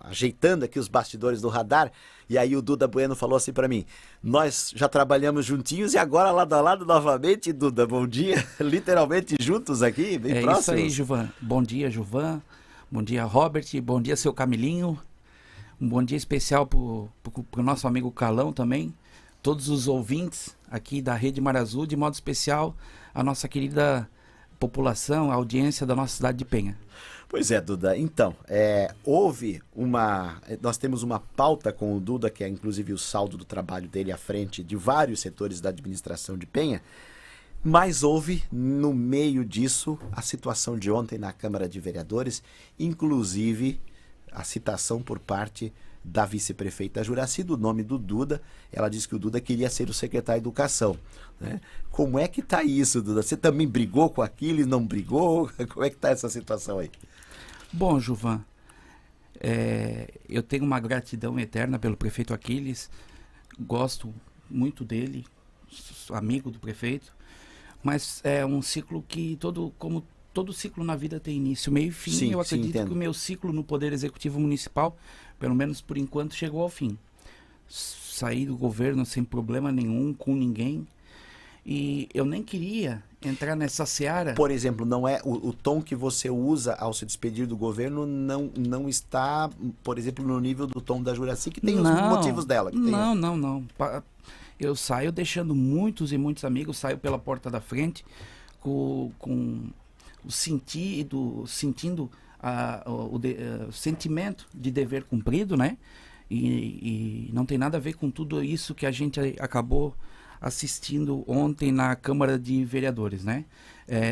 ajeitando aqui os bastidores do radar, e aí o Duda Bueno falou assim para mim: nós já trabalhamos juntinhos e agora lado a lado novamente, Duda, bom dia, literalmente juntos aqui, bem próximos. Isso aí, Gilvan. Bom dia, Gilvan. Bom dia, Robert. Bom dia, seu Camilinho. Um bom dia especial pro nosso amigo Calão também. Todos os ouvintes aqui da Rede Mar Azul, de modo especial a nossa querida população, a audiência da nossa cidade de Penha. Pois é, Duda. Então, nós temos uma pauta com o Duda, que é inclusive o saldo do trabalho dele à frente de vários setores da administração de Penha, mas houve, no meio disso, a situação de ontem na Câmara de Vereadores, inclusive a citação por parte da vice-prefeita Juracy do nome do Duda. Ela disse que o Duda queria ser o secretário de Educação, né? Como é que tá isso, Duda? Você também brigou com aquilo e não brigou? Como é que tá essa situação aí? Bom, Gilvan, eu tenho uma gratidão eterna pelo prefeito Aquiles, gosto muito dele, sou amigo do prefeito, mas é um ciclo que, como todo ciclo na vida tem início, meio e fim. Sim, eu acredito sim, que o meu ciclo no Poder Executivo Municipal, pelo menos por enquanto, chegou ao fim. Saí do governo sem problema nenhum, com ninguém, e eu nem queria entrar nessa seara. Por exemplo, não é o tom que você usa ao se despedir do governo não está, por exemplo, no nível do tom da Juracy, que tem os motivos dela. Não. Eu saio deixando muitos e muitos amigos, saio pela porta da frente com o sentindo o sentimento de dever cumprido, né? E não tem nada a ver com tudo isso que a gente acabou assistindo ontem na Câmara de Vereadores, né?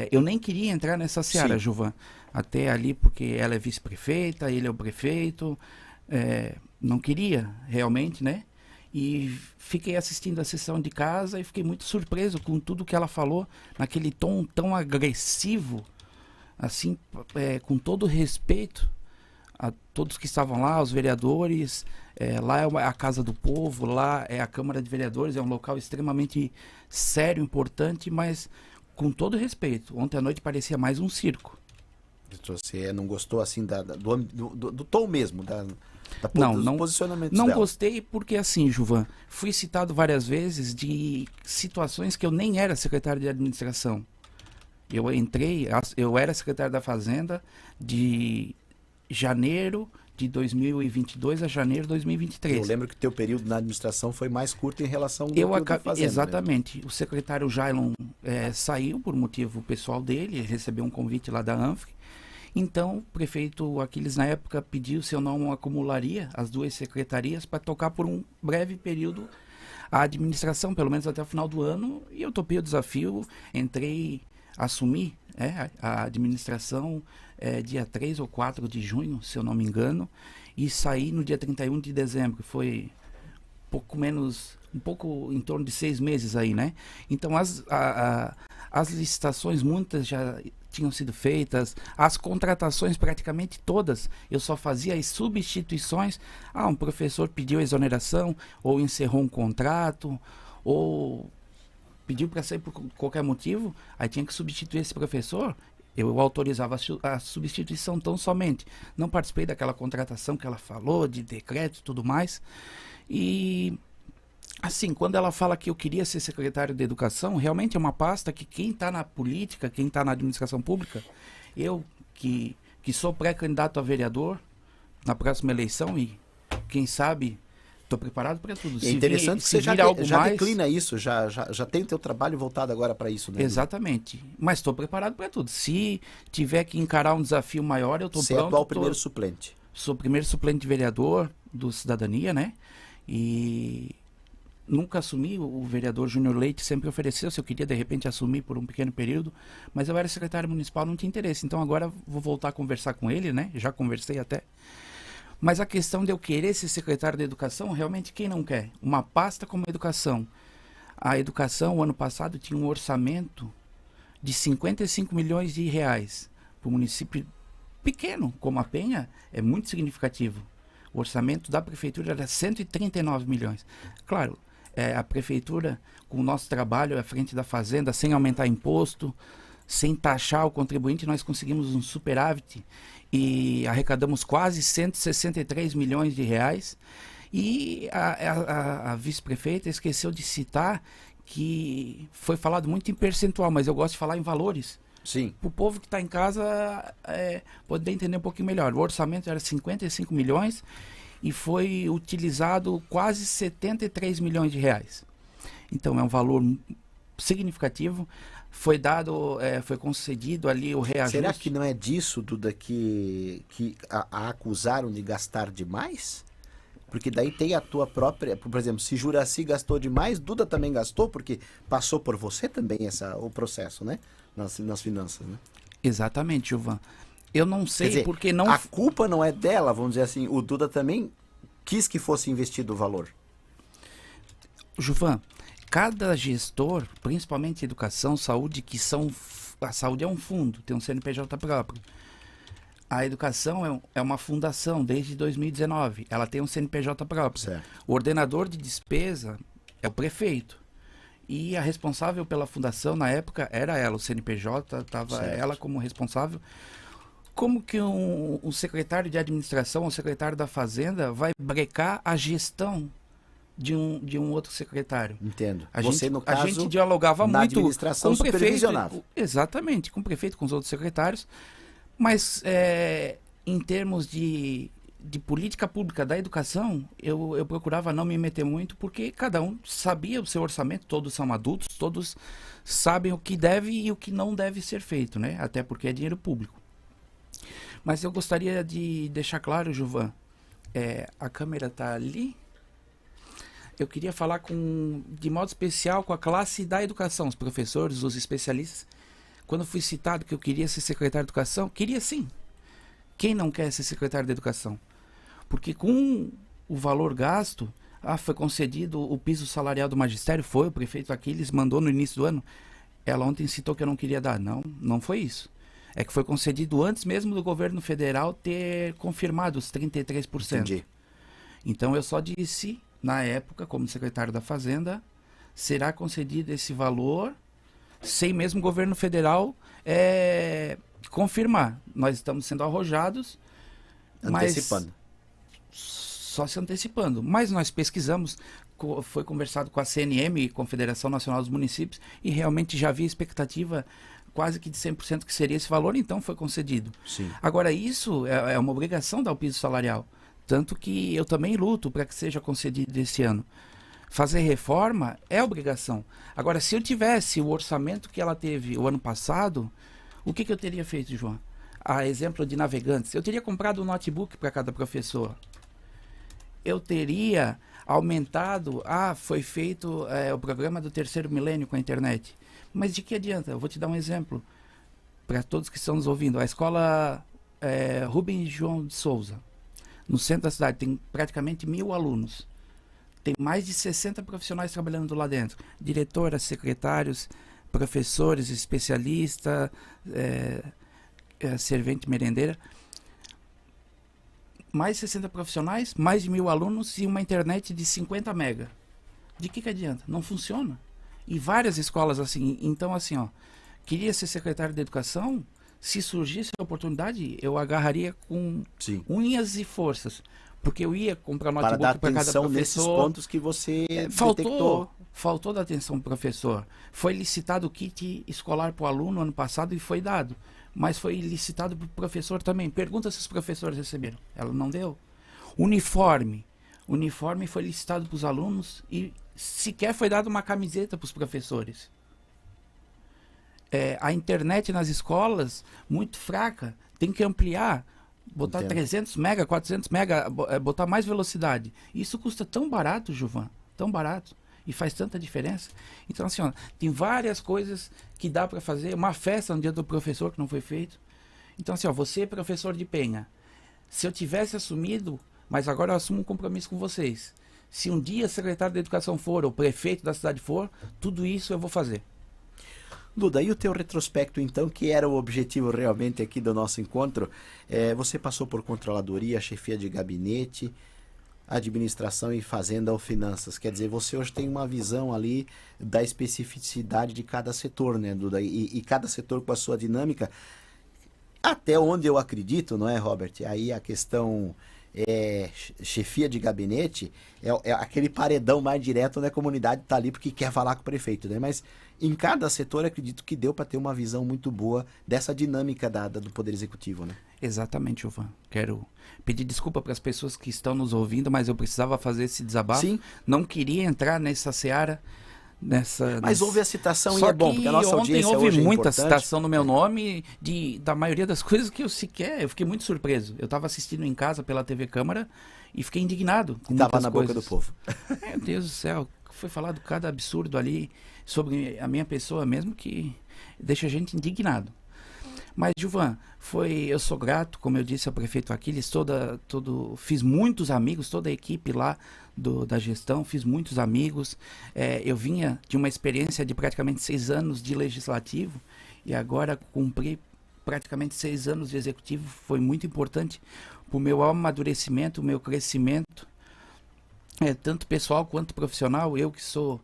Eu nem queria entrar nessa seara, Gilvan, até ali porque ela é vice-prefeita, ele é o prefeito, não queria realmente, né? E fiquei assistindo a sessão de casa e fiquei muito surpreso com tudo que ela falou, naquele tom tão agressivo, assim, com todo respeito a todos que estavam lá, os vereadores. Lá é a Casa do Povo, lá é a Câmara de Vereadores, é um local extremamente sério, importante, mas com todo respeito. Ontem à noite parecia mais um circo. Você não gostou assim do tom mesmo, dos posicionamentos não dela? Gostei porque assim, Gilvan, fui citado várias vezes de situações que eu nem era secretário de administração. Eu era secretário da Fazenda de janeiro de 2022 a janeiro de 2023. Eu lembro que o teu período na administração foi mais curto em relação ao da Fazenda. Exatamente. Mesmo. O secretário Jailon saiu por motivo pessoal dele, recebeu um convite lá da ANFRE. Então, o prefeito Aquiles, na época, pediu se eu não acumularia as duas secretarias para tocar por um breve período a administração, pelo menos até o final do ano, e eu topei o desafio, assumi a administração dia 3 ou 4 de junho, se eu não me engano, e saí no dia 31 de dezembro, foi um pouco em torno de 6 meses aí, né? Então as licitações, muitas já tinham sido feitas, as contratações praticamente todas, eu só fazia as substituições. Um professor pediu exoneração, ou encerrou um contrato, ou pediu para sair por qualquer motivo, aí tinha que substituir esse professor, eu autorizava a substituição tão somente. Não participei daquela contratação que ela falou, de decreto e tudo mais. E, assim, quando ela fala que eu queria ser secretário de Educação, realmente é uma pasta que quem está na política, quem está na administração pública, eu que sou pré-candidato a vereador na próxima eleição e, quem sabe, estou preparado para tudo. É interessante que você já declina isso, já tem o teu trabalho voltado agora para isso, né? Exatamente. Mas estou preparado para tudo. Se tiver que encarar um desafio maior, eu estou pronto. Você é atual primeiro suplente. Sou primeiro suplente de vereador do Cidadania, né? E nunca assumi, o vereador Júnior Leite sempre ofereceu se eu queria de repente assumir por um pequeno período, mas eu era secretário municipal, não tinha interesse. Então agora vou voltar a conversar com ele, né? Já conversei até. Mas a questão de eu querer ser secretário de Educação, realmente quem não quer? Uma pasta como a Educação. A Educação, o ano passado, tinha um orçamento de 55 milhões de reais. Para um município pequeno, como a Penha, é muito significativo. O orçamento da Prefeitura era 139 milhões. Claro, a Prefeitura, com o nosso trabalho à frente da Fazenda, sem aumentar imposto, sem taxar o contribuinte, nós conseguimos um superávit e arrecadamos quase 163 milhões de reais. E a vice-prefeita esqueceu de citar que foi falado muito em percentual, mas eu gosto de falar em valores. Sim. Para o povo que está em casa poder entender um pouquinho melhor. O orçamento era 55 milhões e foi utilizado quase 73 milhões de reais. Então é um valor significativo. Foi concedido ali o reajuste. Será que não é disso, Duda, que a acusaram de gastar demais? Porque daí tem a tua própria... Por exemplo, se Juraci gastou demais, Duda também gastou, porque passou por você também o processo, né? Nas finanças, né? Exatamente, Gilvan. Eu não sei, quer dizer, porque não... A culpa não é dela, vamos dizer assim. O Duda também quis que fosse investido o valor. Gilvan, cada gestor, principalmente educação, saúde, a saúde é um fundo, tem um CNPJ próprio. A educação é uma fundação desde 2019. Ela tem um CNPJ próprio. Certo. O ordenador de despesa é o prefeito. E a responsável pela fundação, na época, era ela. O CNPJ, estava ela como responsável. Como que um secretário de administração, um secretário da Fazenda, vai brecar a gestão de um outro secretário? Entendo. No caso, a gente dialogava na muito administração com o prefeito. Supervisionava. Exatamente, com o prefeito, com os outros secretários. Mas em termos de política pública da educação, eu procurava não me meter muito, porque cada um sabia o seu orçamento, todos são adultos, todos sabem o que deve e o que não deve ser feito, né? Até porque é dinheiro público. Mas eu gostaria de deixar claro, Gilvan, a câmera está ali. Eu queria falar de modo especial com a classe da educação, os professores, os especialistas. Quando fui citado que eu queria ser secretário de educação, queria sim. Quem não quer ser secretário de educação? Porque com o valor gasto, foi concedido o piso salarial do magistério, o prefeito Aquiles mandou no início do ano. Ela ontem citou que eu não queria dar. Não, não foi isso. É que foi concedido antes mesmo do governo federal ter confirmado os 33%. Entendi. Então eu só disse, na época, como secretário da Fazenda, será concedido esse valor sem mesmo o governo federal confirmar. Nós estamos sendo arrojados, antecipando. Só se antecipando. Mas nós pesquisamos, foi conversado com a CNM, Confederação Nacional dos Municípios, e realmente já havia expectativa quase que de 100% que seria esse valor, então foi concedido. Sim. Agora, isso é uma obrigação dar o piso salarial. Tanto que eu também luto para que seja concedido esse ano. Fazer reforma é obrigação. Agora, se eu tivesse o orçamento que ela teve o ano passado, o que eu teria feito, João? A exemplo de navegantes, eu teria comprado um notebook para cada professor. Eu teria aumentado, foi feito o programa do terceiro milênio com a internet. Mas de que adianta? Eu vou te dar um exemplo para todos que estão nos ouvindo. A escola Rubens João de Souza, no centro da cidade, tem praticamente 1.000 alunos. Tem mais de 60 profissionais trabalhando lá dentro. Diretoras, secretários, professores, especialistas, servente merendeira. Mais de 60 profissionais, mais de 1.000 alunos e uma internet de 50 mega. De que adianta? Não funciona. E várias escolas assim. Então, assim, queria ser secretário de educação, se surgisse a oportunidade, eu agarraria com unhas e forças. Porque eu ia comprar notebook para cada professor. Nesses pontos que você detectou. Faltou da atenção do professor. Foi licitado o kit escolar para o aluno ano passado e foi dado. Mas foi licitado para o professor também. Pergunta se os professores receberam. Ela não deu. Uniforme. Uniforme foi licitado para os alunos e sequer foi dada uma camiseta para os professores. A internet nas escolas, muito fraca. Tem que ampliar. Botar 300 mega, 400 mega, botar mais velocidade. Isso custa tão barato, Gilvan, tão barato. E faz tanta diferença. Então, assim, tem várias coisas que dá para fazer. Uma festa no dia do professor que não foi feito. Então, assim, você é professor de Penha. Se eu tivesse assumido, mas agora eu assumo um compromisso com vocês. Se um dia secretário da educação for, ou prefeito da cidade for, tudo isso eu vou fazer. Duda, e o teu retrospecto, então, que era o objetivo realmente aqui do nosso encontro? Você passou por controladoria, chefia de gabinete. administração e fazenda ou finanças. Quer dizer, você hoje tem uma visão ali da especificidade de cada setor, né, Duda? E cada setor com a sua dinâmica. Até onde eu acredito, não é, Robert? Aí a questão chefia de gabinete é aquele paredão mais direto, né? A comunidade está ali porque quer falar com o prefeito, né? Mas em cada setor eu acredito que deu para ter uma visão muito boa dessa dinâmica do Poder Executivo, né? Exatamente, Gilvan. Quero pedir desculpa para as pessoas que estão nos ouvindo, mas eu precisava fazer esse desabafo. Sim. Não queria entrar nessa seara. Mas houve a citação Só e é bom, porque a nossa audiência houve hoje é muita importante. citação no meu nome da maioria das coisas que eu fiquei muito surpreso. Eu estava assistindo em casa pela TV Câmara e fiquei indignado com Estava muitas na coisas. boca do povo. Meu Deus do céu, foi falado cada absurdo ali sobre a minha pessoa mesmo que deixa a gente indignado. Mas, Gilvan, eu sou grato, como eu disse ao prefeito Aquiles, fiz muitos amigos, toda a equipe lá da gestão, fiz muitos amigos. Eu vinha de uma experiência de praticamente 6 anos de legislativo e agora cumpri praticamente 6 anos de executivo. Foi muito importante para o meu amadurecimento, o meu crescimento, tanto pessoal quanto profissional. Eu que sou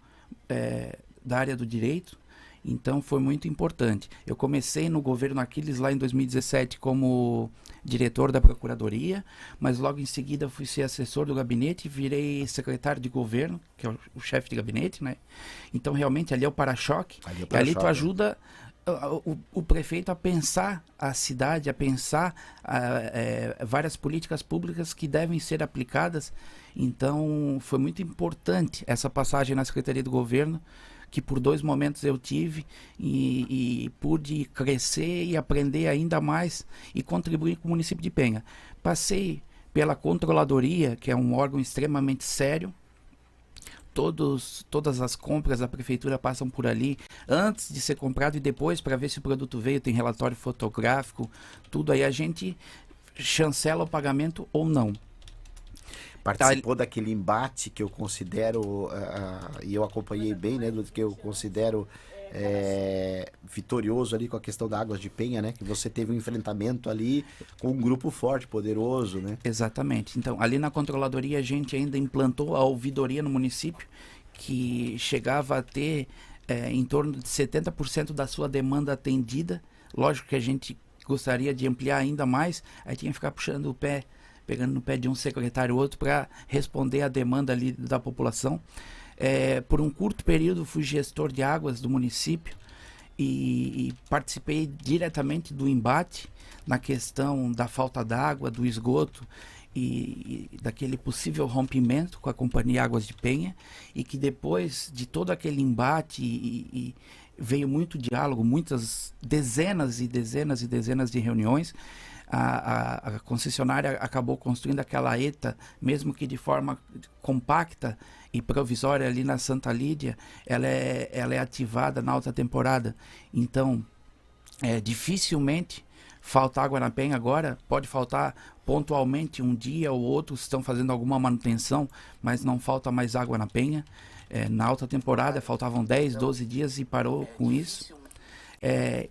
da área do direito. Então foi muito importante. Eu comecei no governo Aquiles lá em 2017 como diretor da Procuradoria, mas logo em seguida fui ser assessor do gabinete e virei secretário de governo, que é o chefe de gabinete, né? Então realmente ali é o para-choque. E ali tu ajuda o prefeito a pensar a cidade, a pensar várias políticas públicas que devem ser aplicadas. Então foi muito importante essa passagem na Secretaria do Governo, que por 2 momentos eu tive e pude crescer e aprender ainda mais e contribuir com o município de Penha. Passei pela Controladoria, que é um órgão extremamente sério. Todas as compras da prefeitura passam por ali, antes de ser comprado e depois, para ver se o produto veio, tem relatório fotográfico, tudo aí a gente chancela o pagamento ou não. Participou daquele embate que eu considero, e eu acompanhei bem, né, do que eu considero vitorioso ali com a questão da Águas de Penha, né, que você teve um enfrentamento ali com um grupo forte, poderoso, né? Exatamente. Então, ali na Controladoria a gente ainda implantou a ouvidoria no município, que chegava a ter em torno de 70% da sua demanda atendida. Lógico que a gente gostaria de ampliar ainda mais, aí tinha que ficar puxando o pé, pegando no pé de um secretário ou outro para responder à demanda ali da população. Por um curto período fui gestor de águas do município e participei diretamente do embate na questão da falta d'água, do esgoto e daquele possível rompimento com a Companhia Águas de Penha, e que depois de todo aquele embate veio muito diálogo, muitas dezenas e dezenas e dezenas de reuniões. A concessionária acabou construindo aquela ETA, mesmo que de forma compacta e provisória ali na Santa Lídia, ela é ativada na alta temporada. Então, dificilmente falta água na Penha agora. Pode faltar pontualmente um dia ou outro, estão fazendo alguma manutenção, mas não falta mais água na Penha. Na alta temporada faltavam 10, 12 dias e parou com isso.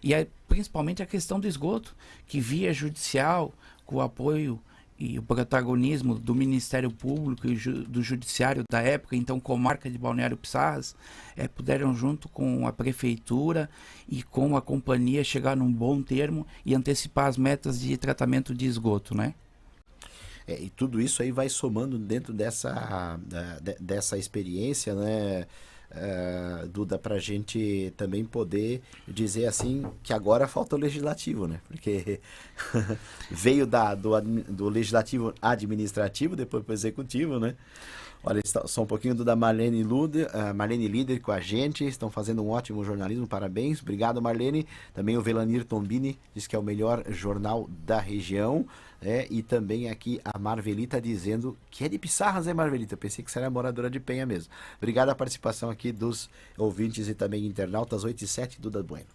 E principalmente a questão do esgoto, que via judicial, com o apoio e o protagonismo do Ministério Público e do Judiciário da época, então comarca de Balneário Pissarras, puderam junto com a Prefeitura e com a companhia chegar num bom termo e antecipar as metas de tratamento de esgoto, né? E tudo isso aí vai somando dentro dessa experiência, né, Duda, para a gente também poder dizer assim que agora falta o legislativo, né? Porque veio do legislativo administrativo, depois para o executivo, né? Olha, só um pouquinho da Marlene Líder com a gente, estão fazendo um ótimo jornalismo, parabéns, obrigado Marlene. Também o Velanir Tombini diz que é o melhor jornal da região, e também aqui a Marvelita dizendo que é de Pissarras, Marvelita? Pensei que você era moradora de Penha mesmo. Obrigado a participação aqui dos ouvintes e também internautas. 8 e 7, Duda Bueno.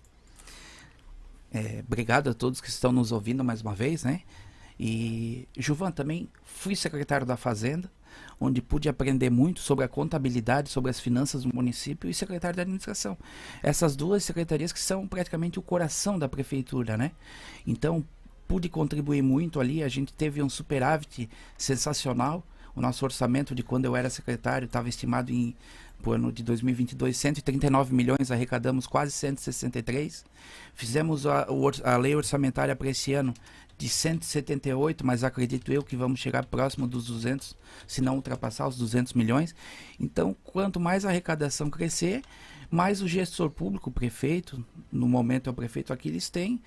Obrigado a todos que estão nos ouvindo mais uma vez, né? E, Gilvan, também fui secretário da Fazenda, onde pude aprender muito sobre a contabilidade, sobre as finanças do município, e secretário da administração. Essas 2 secretarias que são praticamente o coração da prefeitura, né? Então, pude contribuir muito ali, a gente teve um superávit sensacional, O nosso orçamento de quando eu era secretário estava estimado para o ano de 2022, 139 milhões, arrecadamos quase 163. Fizemos a lei orçamentária para esse ano de 178, mas acredito eu que vamos chegar próximo dos 200, se não ultrapassar os 200 milhões. Então, quanto mais a arrecadação crescer, mais o gestor público, o prefeito, no momento é o prefeito Aquiles, tem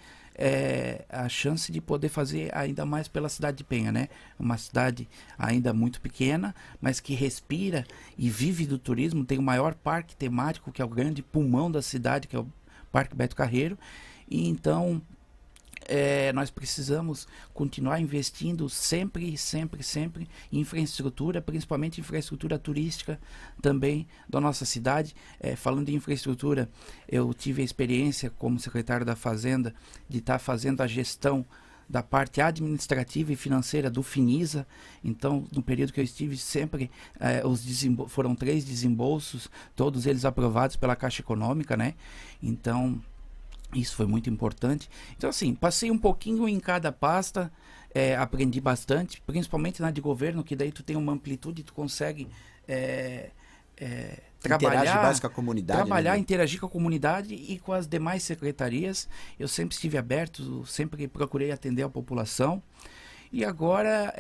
a chance de poder fazer ainda mais pela cidade de Penha, né? Uma cidade ainda muito pequena, mas que respira e vive do turismo, tem o maior parque temático, que é o grande pulmão da cidade, que é o Parque Beto Carreiro, e então nós precisamos continuar investindo sempre, sempre, sempre em infraestrutura, principalmente infraestrutura turística também da nossa cidade. Falando em infraestrutura, eu tive a experiência como secretário da Fazenda de estar fazendo a gestão da parte administrativa e financeira do Finisa. Então, no período que eu estive, sempre foram 3 desembolsos, todos eles aprovados pela Caixa Econômica, né? Então, isso foi muito importante. Então, assim, passei um pouquinho em cada pasta, aprendi bastante, principalmente na de governo, que daí tu tem uma amplitude, tu consegue trabalhar mais com a comunidade. Trabalhar, interagir com a comunidade e com as demais secretarias. Eu sempre estive aberto, sempre procurei atender a população. E agora,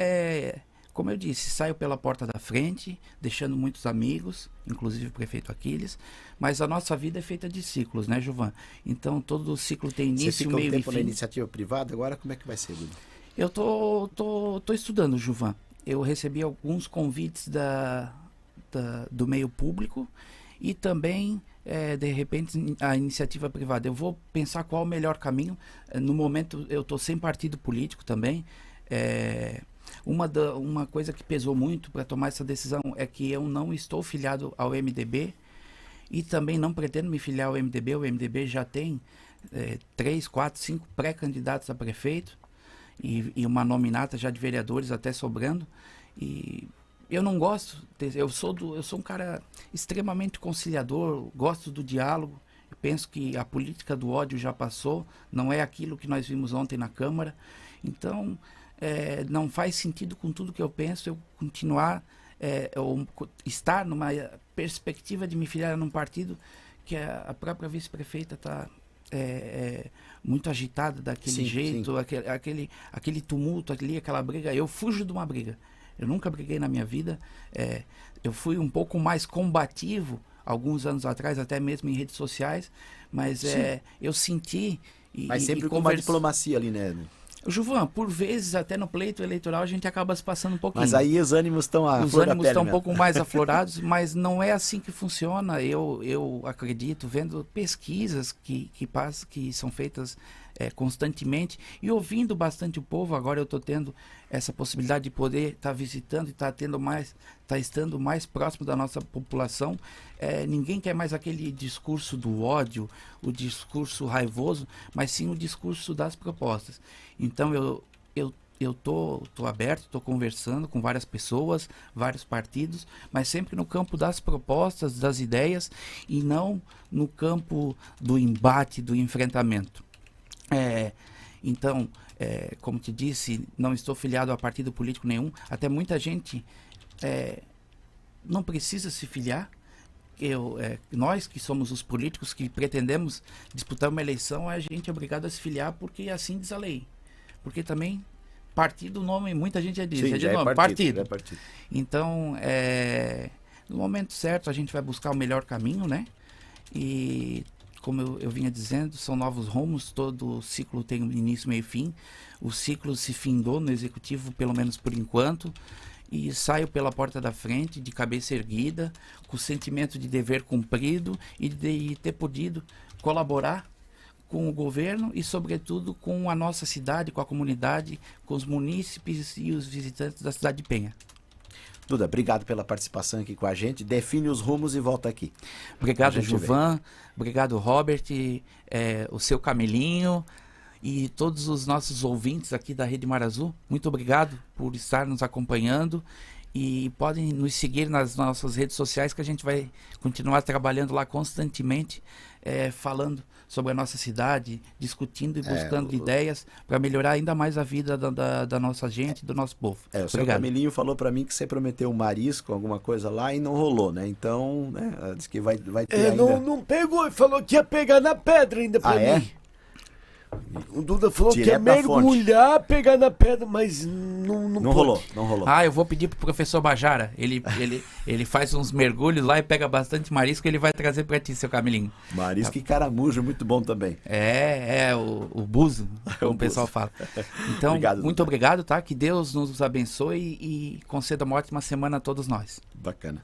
como eu disse, saio pela porta da frente, deixando muitos amigos, inclusive o prefeito Aquiles, mas a nossa vida é feita de ciclos, né, Gilvan? Então, todo ciclo tem início, Você fica meio um tempo e fim. na iniciativa privada, agora como é que vai ser, Duda? Eu tô estudando, Gilvan. Eu recebi alguns convites do meio público e também, de repente, a iniciativa privada. Eu vou pensar qual o melhor caminho. No momento, eu estou sem partido político também. Uma coisa que pesou muito para tomar essa decisão é que eu não estou filiado ao MDB e também não pretendo me filiar ao MDB. O MDB já tem 3, 4, 5 pré-candidatos a prefeito e uma nominata já de vereadores até sobrando. E eu não gosto, eu sou um cara extremamente conciliador, gosto do diálogo. Eu penso que a política do ódio já passou, não é aquilo que nós vimos ontem na Câmara. Então, não faz sentido com tudo que eu penso eu continuar ou estar numa perspectiva de me filiar num partido que a própria vice-prefeita está muito agitada daquele jeito, sim. Aquele tumulto ali, aquela briga. Eu fujo de uma briga. Eu nunca briguei na minha vida. Eu fui um pouco mais combativo alguns anos atrás, até mesmo em redes sociais, mas eu senti... Mas sempre com uma diplomacia ali, né? Gilvan, por vezes, até no pleito eleitoral, a gente acaba se passando um pouquinho. Mas aí os ânimos estão um pouco mais aflorados, mas não é assim que funciona. Eu acredito, vendo pesquisas que são feitas constantemente e ouvindo bastante o povo. Agora eu estou tendo essa possibilidade de poder estar visitando e estar estando mais próximo da nossa população. Ninguém quer mais aquele discurso do ódio, o discurso raivoso, mas sim o discurso das propostas. Então eu tô aberto, estou conversando com várias pessoas, vários partidos, mas sempre no campo das propostas, das ideias e não no campo do embate, do enfrentamento. Então, como te disse, não estou filiado a partido político nenhum. Até muita gente não precisa se filiar. Nós que somos os políticos que pretendemos disputar uma eleição, a gente é obrigado a se filiar porque assim diz a lei. Porque também partido, nome, muita gente já diz. Sim, já é partido. Então, no momento certo a gente vai buscar o melhor caminho, né? E como eu vinha dizendo, são novos rumos, todo ciclo tem um início, meio e fim. O ciclo se findou no executivo, pelo menos por enquanto, e saio pela porta da frente, de cabeça erguida, com o sentimento de dever cumprido e de ter podido colaborar com o governo e, sobretudo, com a nossa cidade, com a comunidade, com os munícipes e os visitantes da cidade de Penha. Duda, obrigado pela participação aqui com a gente. Define os rumos e volta aqui. Obrigado, Gilvan. Obrigado, Robert, o seu Camelinho e todos os nossos ouvintes aqui da Rede Mar Azul. Muito obrigado por estar nos acompanhando E podem nos seguir nas nossas redes sociais, que a gente vai continuar trabalhando lá constantemente, falando sobre a nossa cidade, discutindo e buscando ideias para melhorar ainda mais a vida da nossa gente, do nosso povo. O seu Camilinho falou para mim que você prometeu um marisco, alguma coisa lá, e não rolou, né? Então, né, diz que vai ter ainda... Não pegou, falou que ia pegar na pedra ainda pra mim. O Duda falou que ia mergulhar, pegar na pedra, mas não rolou. Eu vou pedir pro professor Bajara. Ele faz uns mergulhos lá e pega bastante marisco, ele vai trazer pra ti, seu Camilinho. Marisco e caramujo, muito bom também. O buzo, como o pessoal fala. Então, obrigado, muito obrigado, tá? Que Deus nos abençoe e conceda uma ótima semana a todos nós. Bacana.